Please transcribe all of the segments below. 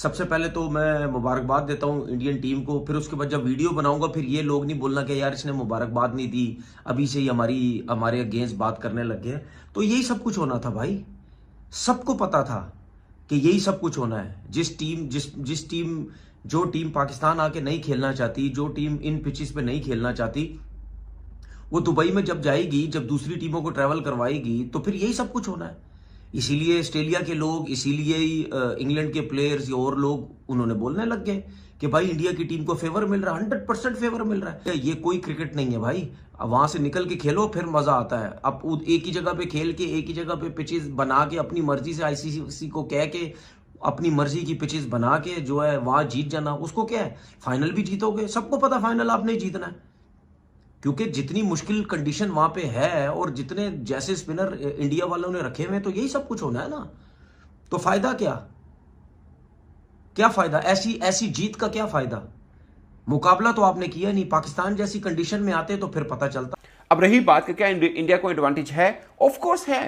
सबसे पहले तो मैं मुबारकबाद देता हूँ इंडियन टीम को। फिर उसके बाद जब वीडियो बनाऊंगा फिर ये लोग नहीं बोलना कि यार इसने मुबारकबाद नहीं दी, अभी से ही हमारे अगेंस्ट बात करने लग गए। तो यही सब कुछ होना था भाई, सबको पता था कि यही सब कुछ होना है। जो टीम पाकिस्तान आके नहीं खेलना चाहती, जो टीम इन पिचेस पे नहीं खेलना चाहती, वो दुबई में जब जाएगी, जब दूसरी टीमों को ट्रैवल करवाएगी, तो फिर यही सब कुछ होना है। इसीलिए ऑस्ट्रेलिया के लोग, इसीलिए इंग्लैंड के प्लेयर्स और लोग उन्होंने बोलने लग गए कि भाई इंडिया की टीम को फेवर मिल रहा है, 100% फेवर मिल रहा है। ये कोई क्रिकेट नहीं है भाई, वहां से निकल के खेलो फिर मजा आता है। अब एक ही जगह पे खेल के, एक ही जगह पे पिचेस बना के, अपनी मर्जी से आईसीसी को कह के अपनी मर्जी की पिचेस बना के जो है वहां जीत जाना, उसको क्या है, फाइनल भी जीतोगे। सबको पता फाइनल आपने ही जीतना है, क्योंकि जितनी मुश्किल कंडीशन वहां पे है और जितने जैसे स्पिनर इंडिया वालों ने रखे हुए हैं, तो यही सब कुछ होना है ना। तो फायदा क्या, क्या फायदा, ऐसी जीत का क्या फायदा? मुकाबला तो आपने किया नहीं, पाकिस्तान जैसी कंडीशन में आते तो फिर पता चलता। अब रही बात कि क्या इंडिया को एडवांटेज है, ऑफ कोर्स है,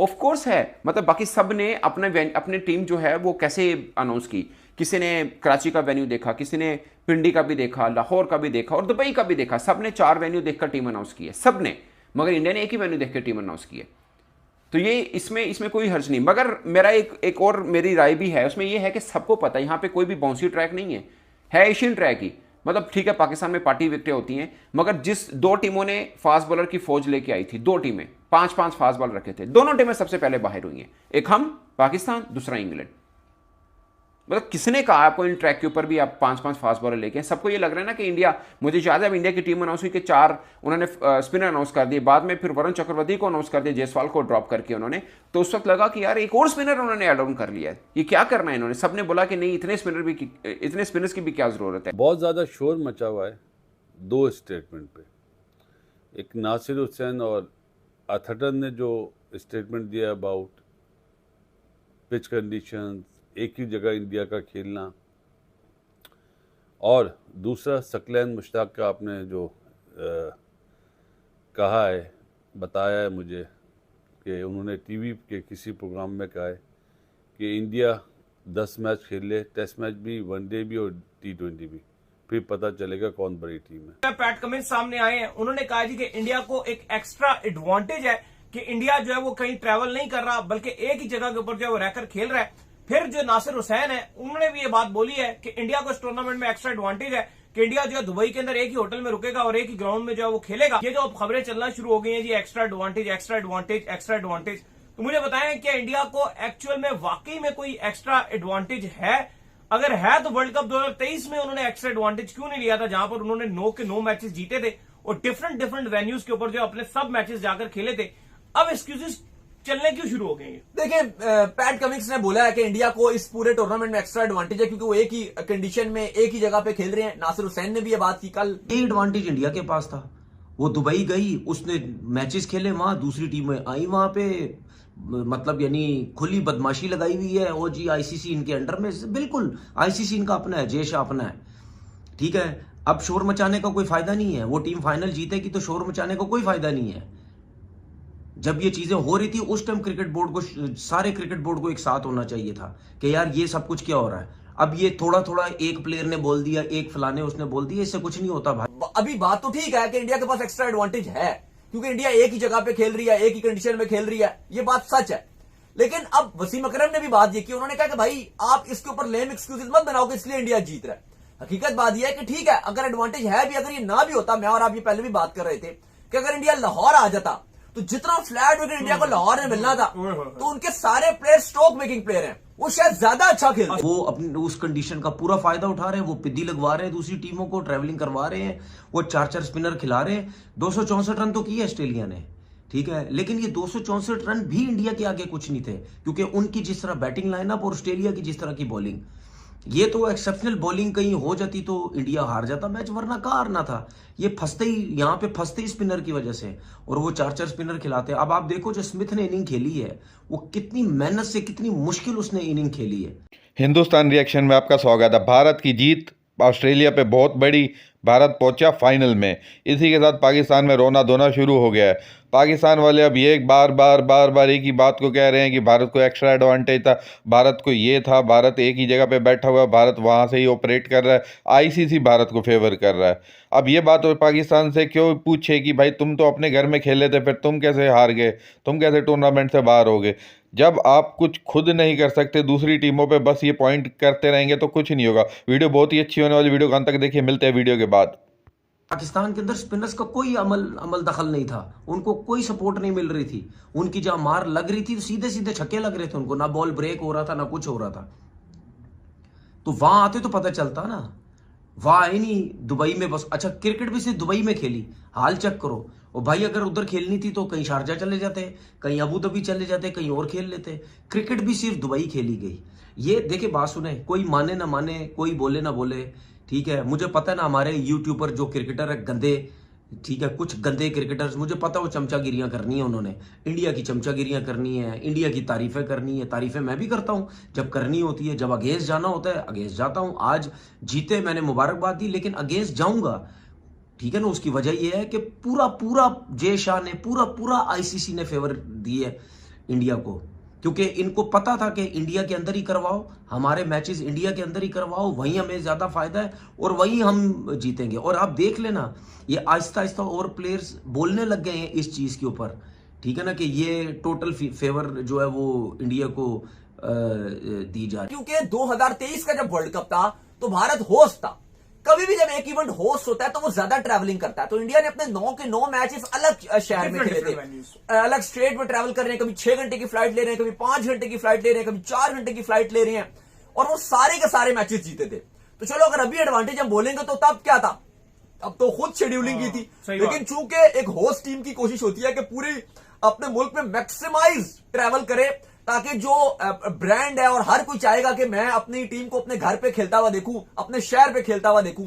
ऑफ कोर्स है। मतलब बाकी सब ने अपने टीम जो है वो कैसे अनाउंस की, किसी ने कराची का वेन्यू देखा, किसी ने पिंडी का भी देखा, लाहौर का भी देखा और दुबई का भी देखा। सब ने 4 वेन्यू देखकर टीम अनाउंस की है, सब ने। मगर इंडिया ने एक ही वेन्यू देखकर टीम अनाउंस की है। तो ये इसमें कोई हर्ज नहीं। मगर मेरा एक और मेरी राय भी है, उसमें ये है कि सबको पता है यहाँ पे कोई भी बाउंसी ट्रैक नहीं है एशियन ट्रैक ही। मतलब ठीक है, पाकिस्तान में पार्टी विकेटें होती हैं, मगर जिस 2 टीमों ने फास्ट बॉलर की फौज लेके आई थी, 2 टीमें 5-5 फास्ट बॉलर रखे थे, दोनों टीमें सबसे पहले बाहर हुई हैं। एक हम पाकिस्तान, दूसरा इंग्लैंड। मतलब किसने कहा आपको इन ट्रैक के ऊपर भी आप 5-5 फास्ट बॉलर लेके? सबको ये लग रहा है ना कि इंडिया, मुझे याद है अब इंडिया की टीम अनाउंस हुई कि 4 उन्होंने स्पिनर अनाउंस कर दिए, बाद में फिर वरुण चक्रवर्ती को अनाउंस कर दिया, जायसवाल को ड्रॉप करके उन्होंने। तो उस वक्त लगा कि यार एक और स्पिनर उन्होंने एड ऑन कर लिया है, ये क्या करना है इन्होंने। सबने बोला कि नहीं, इतने स्पिनर्स की भी क्या जरूरत है। बहुत ज़्यादा शोर मचा हुआ है 2 स्टेटमेंट पे। एक नासिर हुसैन और अथर्टन ने जो स्टेटमेंट दिया अबाउट पिच कंडीशंस, एक ही जगह इंडिया का खेलना, और दूसरा सकलैन मुश्ताक का आपने जो कहा है, बताया है मुझे कि उन्होंने टीवी के किसी प्रोग्राम में कहा है कि इंडिया 10 मैच खेल ले, टेस्ट मैच भी, वनडे भी और T20 भी, फिर पता चलेगा कौन बड़ी टीम है। पैट कमिंस सामने आए हैं, उन्होंने कहा जी कि इंडिया को एक एक्स्ट्रा एडवांटेज है कि इंडिया जो है वो कहीं ट्रैवल नहीं कर रहा, बल्कि एक ही जगह के ऊपर जो है वो रहकर खेल रहा है। फिर जो नासिर हुसैन है, उन्होंने भी ये बात बोली है कि इंडिया को इस टूर्नामेंट में एक्स्ट्रा एडवांटेज है कि इंडिया जो है दुबई के अंदर एक ही होटल में रुकेगा और एक ही ग्राउंड में जो है वो खेलेगा। ये जो अब खबरें चलना शुरू हो गई हैं ji, extra advantage, extra advantage, extra advantage, तो मुझे बताएं क्या इंडिया को एक्चुअल में वाकई में कोई एक्स्ट्रा एडवांटेज है? अगर है तो वर्ल्ड कप 2023 में उन्होंने एक्स्ट्रा एडवांटेज क्यों नहीं लिया था, जहां पर उन्होंने 9 के 9 मैचेस जीते थे और डिफरेंट वेन्यूज के ऊपर जो अपने सब मैचेस जाकर खेले थे। अब एक्सक्यूजेस चलने क्यों शुरू हो गए? देखिए, पैट कमिंस ने बोला है कि इंडिया को इस पूरे टूर्नामेंट में एक्स्ट्रा एडवांटेज है क्योंकि वो एक ही कंडीशन में एक ही जगह पे खेल रहे हैं। नासिर हुसैन ने भी ये बात की कल। ये एडवांटेज इंडिया के पास था, वो दुबई गई, उसने मैचेस खेले वहां, दूसरी टीमें आई वहां पे, मतलब यानी खुली बदमाशी लगाई हुई है। और जी आईसीसी इनके अंडर में, बिल्कुल आईसीसी इनका अपना है, जैश अपना है, ठीक है। अब शोर मचाने का कोई फायदा नहीं है, वो टीम फाइनल जीतेगी तो शोर मचाने का कोई फायदा नहीं है। जब ये चीजें हो रही थी उस टाइम क्रिकेट बोर्ड को, सारे क्रिकेट बोर्ड को एक साथ होना चाहिए था कि यार ये सब कुछ क्या हो रहा है। अब ये थोड़ा थोड़ा एक प्लेयर ने बोल दिया, एक फलाने उसने बोल दिया, इससे कुछ नहीं होता भाई। अभी बात तो ठीक है कि इंडिया के पास एक्स्ट्रा एडवांटेज है क्योंकि इंडिया एक ही जगह पे खेल रही है, एक ही कंडीशन में खेल रही है, ये बात सच है। लेकिन अब वसीम अकरम ने भी बात ये की, उन्होंने कहा कि भाई आप इसके ऊपर लेम एक्सक्यूजेस मत बनाओ कि इसलिए इंडिया जीत रहा है। हकीकत बात यह है कि ठीक है, अगर एडवांटेज है भी, अगर ये ना भी होता, मैं और आप ये पहले भी बात कर रहे थे कि अगर इंडिया लाहौर आ जाता तो जितना फ्लैट विकेट इंडिया को लाहौर में मिलना था, तो उनके सारे प्लेयर स्ट्रोक मेकिंग प्लेयर हैं, वो शायद ज्यादा अच्छा खेल, वो अपनी उस कंडीशन का पूरा फायदा उठा रहे हैं। वो पिद्दी लगवा रहे हैं दूसरी टीमों को, ट्रैवलिंग करवा रहे हैं, वो 4-4 स्पिनर खिला रहे हैं। 264 रन तो किए ऑस्ट्रेलिया ने, ठीक है, लेकिन ये 264 रन भी इंडिया के आगे कुछ नहीं थे, क्योंकि उनकी जिस तरह बैटिंग लाइनअप और ऑस्ट्रेलिया की जिस तरह की बॉलिंग, ये तो एक्सेप्शनल बॉलिंग कहीं हो जाती तो इंडिया हार जाता मैच, वरना कहाँ हारना था। ये फंसते ही, यहाँ पे फंसते ही स्पिनर की वजह से, और वो 4-4 स्पिनर खिलाते। अब आप देखो जो स्मिथ ने इनिंग खेली है, वो कितनी मेहनत से, कितनी मुश्किल उसने इनिंग खेली है। हिंदुस्तान रिएक्शन में आपका स्वागत है। भारत की जीत ऑस्ट्रेलिया पे बहुत बड़ी भारत पहुंचा फाइनल में। इसी के साथ पाकिस्तान में रोना धोना शुरू हो गया है। पाकिस्तान वाले अब ये बार बार एक ही बात को कह रहे हैं कि भारत को एक्स्ट्रा एडवांटेज था, भारत को ये था, भारत एक ही जगह पे बैठा हुआ है, भारत वहाँ से ही ऑपरेट कर रहा है, आईसीसी भारत को फेवर कर रहा है। अब ये बात पाकिस्तान से क्यों पूछे कि भाई तुम तो अपने घर में खेले थे, फिर तुम कैसे हार गए, तुम कैसे टूर्नामेंट से बाहर हो गए। जब आप कुछ खुद नहीं कर सकते, दूसरी टीमों पे बस ये पॉइंट करते रहेंगे तो कुछ नहीं होगा। वीडियो बहुत ही अच्छी होने वाली, वीडियो को अंत तक देखिए। मिलते हैं वीडियो के बाद। पाकिस्तान के अंदर स्पिनर्स का कोई अमल दखल नहीं था, उनको कोई सपोर्ट नहीं मिल रही थी। उनकी जहां मार लग रही थी तो सीधे सीधे छक्के लग रहे थे उनको, ना बॉल ब्रेक हो रहा था ना कुछ हो रहा था। तो वहां आते तो पता चलता ना, वहां आए नहीं दुबई में बस। अच्छा, क्रिकेट भी सिर्फ दुबई में खेली, हाल चेक करो। और भाई अगर उधर खेलनी थी तो कहीं शारजा चले जाते, कहीं अबू धाबी चले जाते, कहीं और खेल लेते। क्रिकेट भी सिर्फ दुबई खेली गई। ये देखिए, बात सुने, कोई माने ना माने, कोई बोले ना बोले, ठीक है। मुझे पता है ना, हमारे यूट्यूबर जो क्रिकेटर है गंदे, ठीक है, कुछ गंदे क्रिकेटर्स, मुझे पता है वो चमचागिरियां करनी है उन्होंने, इंडिया की चमचागिरियां करनी है, इंडिया की तारीफें करनी है। तारीफें मैं भी करता हूं जब करनी होती है, जब अगेंस्ट जाना होता है अगेंस्ट जाता हूं। आज जीते, मैंने मुबारकबाद दी, लेकिन अगेंस्ट जाऊंगा, ठीक है ना। उसकी वजह यह है कि पूरा जय शाह ने, पूरा आईसीसी ने फेवर दी है इंडिया को, क्योंकि इनको पता था कि इंडिया के अंदर ही करवाओ, हमारे मैचेस इंडिया के अंदर ही करवाओ, वहीं हमें ज्यादा फायदा है और वहीं हम जीतेंगे। और आप देख लेना, ये आहिस्ता आहिस्ता और प्लेयर्स बोलने लग गए हैं इस चीज के ऊपर, ठीक है ना, कि ये टोटल फेवर जो है वो इंडिया को दी जा रही है। क्योंकि 2023 का जब वर्ल्ड कप था तो भारत होस्ट था। कभी भी जब एक इवेंट होस्ट होता है तो वो ज्यादा ट्रैवलिंग करता है। तो इंडिया ने अपने 9 के 9 मैचेस अलग शहर में खेले थे, अलग स्टेट में ट्रैवल कर रहे हैं। कभी 6 घंटे की फ्लाइट ले रहे हैं, कभी 5 घंटे की फ्लाइट ले रहे हैं, कभी 4 घंटे की फ्लाइट ले रहे हैं, और वो सारे के सारे मैचेस जीते थे। तो चलो, अगर अभी एडवांटेज हम बोलेंगे तो तब क्या था, अब तो खुद शेड्यूलिंग की थी। लेकिन चूंकि एक होस्ट टीम की कोशिश होती है कि पूरी अपने मुल्क में मैक्सिमाइज ट्रैवल करे, ताकि जो ब्रांड है, और हर कोई चाहेगा कि मैं अपनी टीम को अपने घर पे खेलता हुआ देखूं, अपने शहर पे खेलता हुआ देखूं,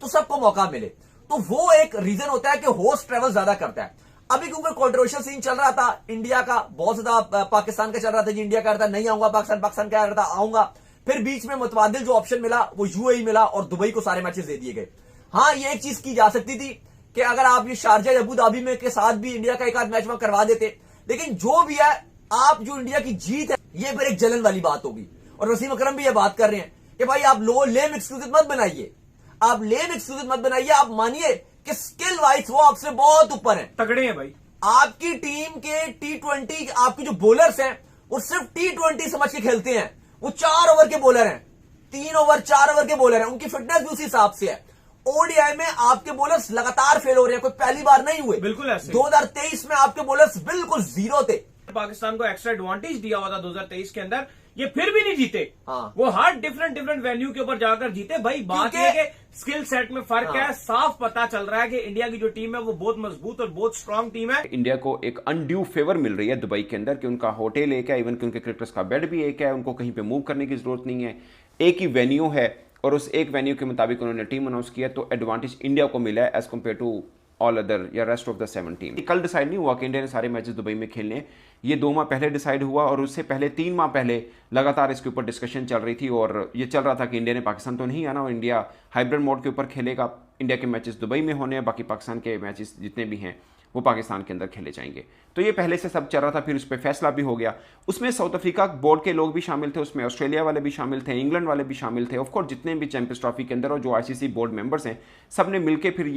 तो सबको मौका मिले। तो वो एक रीजन होता है कि होस्ट ट्रैवल ज्यादा करता है। अभी क्योंकि कंट्रोवर्शियल सीन चल रहा था इंडिया का, बहुत ज्यादा पाकिस्तान का चल रहा था जी, इंडिया कह रहा था नहीं आऊंगा, पाकिस्तान कह रहा था आऊंगा। फिर बीच में मुतबादिल जो ऑप्शन मिला वो यूएई मिला और दुबई को सारे मैचेस दे दिए गए। हाँ, ये एक चीज की जा सकती थी कि अगर आप ये शारजा या अबू धाबी में के साथ भी इंडिया का एक आध मैच वहां करवा देते, लेकिन जो भी है, आप जो इंडिया की जीत है, ये फिर एक जलन वाली बात होगी। और वसीम अकरम भी ये बात कर रहे हैं कि भाई आप लेम एक्सक्लूसिव मत बनाइए, आप लेम एक्सक्लूसिव मत बनाइए। आप मानिए कि स्किल वाइज वो आपसे बहुत ऊपर है, तगड़े हैं भाई। आपकी टीम के T20 आपके जो बॉलर्स हैं वो सिर्फ T20 समझ के खेलते हैं। वो 4 ओवर के बॉलर हैं, 3 ओवर 4 ओवर के बॉलर हैं, उनकी फिटनेस भी उसी हिसाब से है। ओडीआई में आपके बॉलर्स लगातार फेल हो रहे हैं, कोई पहली बार नहीं हुए। बिल्कुल ऐसे 2023 में आपके बॉलर्स बिल्कुल जीरो थे। पाकिस्तान को एक्स्ट्रा एडवांटेज दिया हुआ था 2023 के अंदर, ये फिर भी नहीं जीते। हाँ। वो हर डिफरेंट वेन्यू के ऊपर जाकर जीते। भाई बात ये है कि स्किल सेट में फर्क है, साफ पता चल रहा है कि इंडिया की जो टीम है वो बहुत मजबूत और बहुत स्ट्रांग टीम है। इंडिया को एक अनड्यू फेवर मिल रही है दुबई के अंदर कि उनका होटल एक है, इवन कि उनके क्रिकेटर्स का बेड भी एक है, उनको कहीं पे मूव करने की जरूरत नहीं है, एक ही वेन्यू है और उस एक वेन्यू के मुताबिक उन्होंने टीम अनाउंस किया। तो एडवांटेज इंडिया को मिला है as compare to all other या रेस्ट ऑफ द 7 टीम। कल डिसाइड नहीं हुआ कि इंडिया ने सारे मैचेस दुबई में खेलने हैं, ये 2 माह पहले डिसाइड हुआ और उससे पहले 3 माह पहले लगातार इसके ऊपर डिस्कशन चल रही थी और ये चल रहा था कि इंडिया ने पाकिस्तान तो नहीं आना और इंडिया हाइब्रिड मोड के ऊपर खेलेगा। इंडिया के मैचेस दुबई में होने हैं, बाकी पाकिस्तान के मैचेस जितने भी हैं वो पाकिस्तान के अंदर खेले जाएंगे। तो ये पहले से सब चल रहा था, फिर उस पर फैसला भी हो गया। उसमें साउथ अफ्रीका बोर्ड के लोग भी शामिल थे, उसमें ऑस्ट्रेलिया वाले भी शामिल थे, इंग्लैंड वाले भी शामिल थे, ऑफकोर्स जितने भी चैंपियंस ट्रॉफी के अंदर और जो आईसीसी बोर्ड मेंबर्स हैं, सब ने मिलकर फिर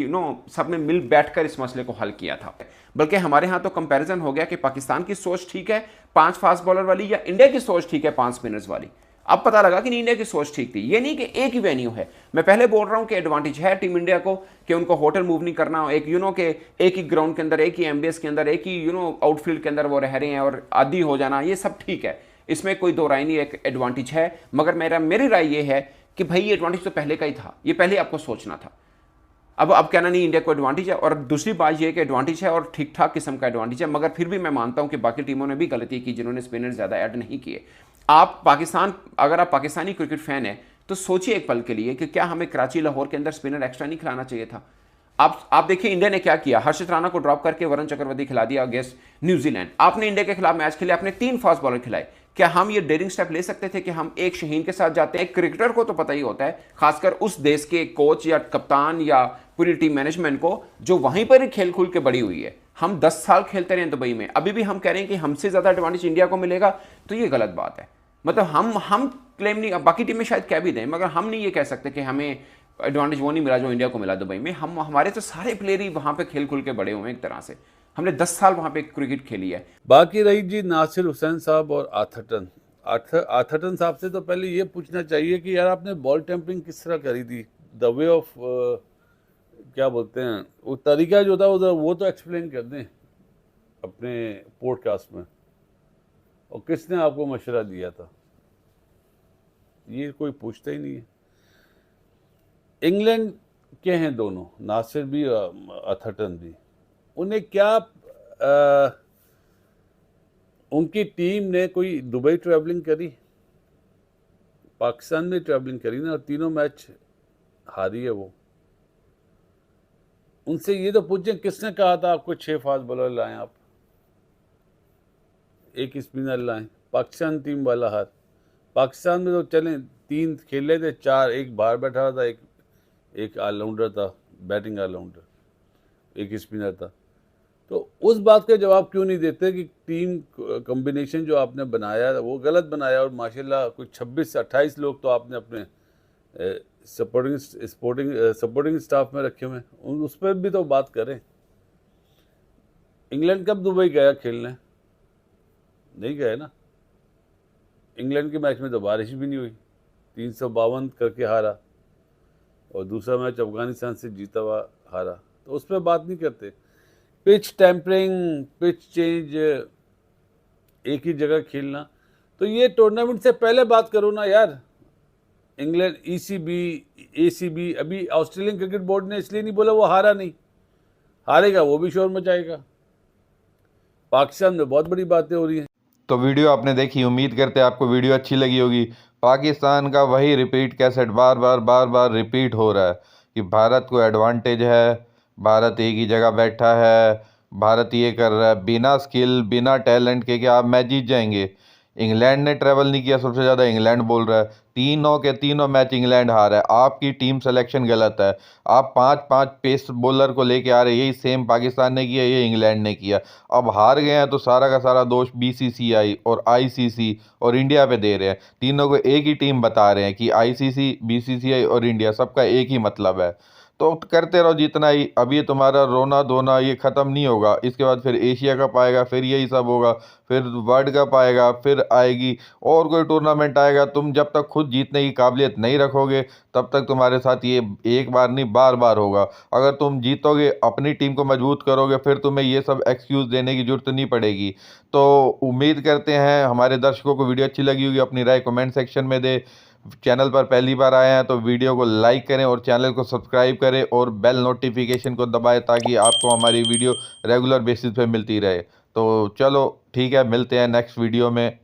सब ने मिल बैठकर इस मसले को हल किया था। बल्कि हमारे यहाँ तो कंपैरिजन हो गया कि पाकिस्तान की सोच ठीक है 5 फास्ट बॉलर वाली या इंडिया की सोच ठीक है 5 स्पिनर्स वाली। अब पता लगा कि इंडिया की सोच ठीक थी। ये नहीं कि एक ही वेन्यू है। मैं पहले बोल रहा हूं कि एडवांटेज है टीम इंडिया को कि उनको होटल मूव नहीं करना, एक के एक ही ग्राउंड के अंदर, एक ही एमबीएस के अंदर, एक ही आउटफील्ड के अंदर वो रह रहे हैं और आदी हो जाना, ये सब ठीक है, इसमें कोई दो राय नहीं, एक एडवांटेज है। मगर मेरी राय ये है कि भाई ये एडवांटेज तो पहले का ही था, ये पहले आपको सोचना था। अब कहना नहीं इंडिया को एडवांटेज है। और दूसरी बात यह कि एडवांटेज है और ठीक ठाक किस्म का एडवांटेज है, मगर फिर भी मैं मानता हूं कि बाकी टीमों ने भी गलती की जिन्होंने स्पिनर ज्यादा ऐड नहीं किए। अगर आप पाकिस्तानी क्रिकेट फैन है तो सोचिए एक पल के लिए कि क्या हमें कराची लाहौर के अंदर स्पिनर एक्स्ट्रा नहीं खिलाना चाहिए था। आप देखिए इंडिया ने क्या किया, हर्षित राणा को ड्रॉप करके वरुण चक्रवर्ती खिला दिया अगेंस्ट न्यूजीलैंड। आपने इंडिया के खिलाफ मैच खेले, आपने 3 फास्ट बॉलर खिलाए, क्या हम ये डेयरिंग स्टेप ले सकते थे कि हम एक शहीन के साथ जाते हैं? एक क्रिकेटर को तो पता ही होता है, खासकर उस देश के कोच या कप्तान या पूरी टीम मैनेजमेंट को, जो वहीं पर ही खेल खुल के बड़ी हुई है। हम 10 साल खेलते रहे दुबई में, अभी भी हम कह रहे हैं कि हमसे ज़्यादा एडवांटेज इंडिया को मिलेगा, तो ये गलत बात है। मतलब हम क्लेम नहीं, बाकी टीमें शायद कह भी दें, मगर हम नहीं ये कह सकते कि हमें एडवांटेज वो नहीं मिला जो इंडिया को मिला दुबई में। हमारे तो सारे प्लेयर ही वहाँ पे खेल खुल के बड़े हुए हैं एक तरह से। हमने 10 साल वहाँ पे क्रिकेट खेली है। बाकी रही जी नासिर हुसैन साहब और आर्थरटन। आर्थरटन साहब से तो पहले ये पूछना चाहिए कि यार आपने बॉल टेम्परिंग किस तरह करी थी, द वे ऑफ क्या बोलते हैं वो तरीका जो था उधर, वो तो एक्सप्लेन कर दें अपने पॉडकास्ट में, और किसने आपको मशवरा दिया था, ये कोई पूछता ही नहीं है। इंग्लैंड के हैं दोनों, नासिर भी और आर्थरटन भी। उन्हें क्या उनकी टीम ने कोई दुबई ट्रैवलिंग करी? पाकिस्तान में ट्रैवलिंग करी ना, और तीनों मैच हारी है वो। उनसे ये तो पूछें किसने कहा था आपको 6 फास्ट बॉलर लाएं, आप 1 स्पिनर लाएं? पाकिस्तान टीम वाला हार। पाकिस्तान में तो चलें 3 खेले थे, 4 एक बाहर बैठा था, एक ऑलराउंडर था, बैटिंग ऑलराउंडर, 1 स्पिनर था। तो उस बात का जवाब क्यों नहीं देते कि टीम कॉम्बिनेशन जो आपने बनाया वो गलत बनाया, और माशाल्लाह कुछ 26-28 लोग तो आपने अपने सपोर्टिंग स्टाफ में रखे हुए, उस पर भी तो बात करें। इंग्लैंड कब दुबई गया खेलने? नहीं गए ना। इंग्लैंड के मैच में तो बारिश भी नहीं हुई, 352 करके हारा, और दूसरा मैच अफगानिस्तान से जीता हुआ हारा, तो उस पर बात नहीं करते। पिच टेम्परिंग, पिच चेंज, एक ही जगह खेलना, तो ये टूर्नामेंट से पहले बात करो ना यार। इंग्लैंड ECB, ACB, अभी ऑस्ट्रेलियन क्रिकेट बोर्ड ने इसलिए नहीं बोला वो हारा नहीं, हारेगा वो भी शोर मचाएगा। पाकिस्तान में बहुत बड़ी बातें हो रही हैं। तो वीडियो आपने देखी, उम्मीद करते हैं आपको वीडियो अच्छी लगी होगी। पाकिस्तान का वही रिपीट कैसेट बार बार रिपीट हो रहा है कि भारत को एडवांटेज है, भारत एक ही जगह बैठा है, भारत ये कर रहा है, बिना स्किल बिना टैलेंट के कि आप मैच जीत जाएंगे। इंग्लैंड ने ट्रैवल नहीं किया, सबसे ज़्यादा इंग्लैंड बोल रहा है, तीनों के तीनों मैच इंग्लैंड हारा है। आपकी टीम सिलेक्शन गलत है, आप 5-5 पेस बॉलर को लेके आ रहे, यही सेम पाकिस्तान ने किया, ये इंग्लैंड ने किया। अब हार गए हैं तो सारा का सारा दोष BCCI और ICC और इंडिया पे दे रहे हैं। तीनों को एक ही टीम बता रहे हैं कि ICC, BCCI और इंडिया, सबका एक ही मतलब है। तो करते रहो जितना ही, अब ये तुम्हारा रोना धोना ये ख़त्म नहीं होगा। इसके बाद फिर एशिया कप आएगा, फिर यही सब होगा, फिर वर्ल्ड कप आएगा, फिर आएगी और कोई टूर्नामेंट आएगा। तुम जब तक खुद जीतने की काबिलियत नहीं रखोगे तब तक तुम्हारे साथ ये एक बार नहीं बार बार होगा। अगर तुम जीतोगे, अपनी टीम को मजबूत करोगे, फिर तुम्हें ये सब एक्सक्यूज़ देने की ज़रूरत नहीं पड़ेगी। तो उम्मीद करते हैं हमारे दर्शकों को वीडियो अच्छी लगी होगी, अपनी राय कमेंट सेक्शन में दे। चैनल पर पहली बार आए हैं तो वीडियो को लाइक करें और चैनल को सब्सक्राइब करें और बेल नोटिफिकेशन को दबाएं ताकि आपको हमारी वीडियो रेगुलर बेसिस पे मिलती रहे। तो चलो ठीक है, मिलते हैं नेक्स्ट वीडियो में।